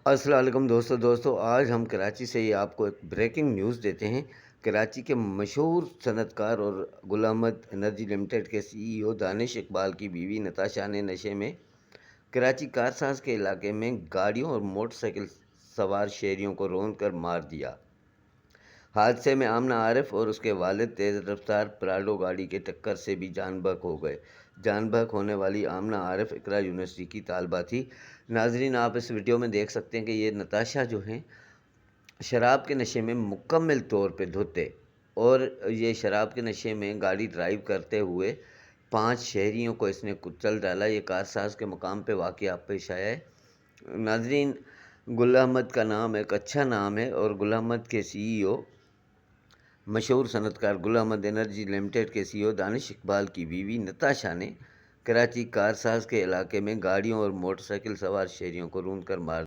السلام علیکم دوستو آج ہم کراچی سے ہی آپ کو ایک بریکنگ نیوز دیتے ہیں۔ کراچی کے مشہور صنعت کار اور گل احمد انرجی لمیٹڈ کے CEO دانش اقبال کی بیوی نتاشا نے نشے میں کراچی کارساز کے علاقے میں گاڑیوں اور موٹر سائیکل سوار شہریوں کو رون کر مار دیا۔ حادثے میں آمنہ عارف اور اس کے والد تیز رفتار پراڈو گاڑی کے ٹکر سے بھی جان بحق ہو گئے۔ جان بحق ہونے والی آمنہ عارف اقرا یونیورسٹی کی طالبہ تھی۔ ناظرین، آپ اس ویڈیو میں دیکھ سکتے ہیں کہ یہ نتاشا جو ہیں شراب کے نشے میں مکمل طور پہ دھتے، اور یہ شراب کے نشے میں گاڑی ڈرائیو کرتے ہوئے 5 شہریوں کو اس نے کچل ڈالا۔ یہ کارساز کے مقام پہ واقعہ پیش آیا ہے۔ ناظرین، گل احمد کا نام ایک اچھا نام ہے، اور گل احمد کے CEO مشہور صنعت کار گل احمد انرجی لمیٹڈ کے CEO دانش اقبال کی بیوی نتاشا نے کراچی کارساز کے علاقے میں گاڑیوں اور موٹر سائیکل سوار شہریوں کو رون کر مار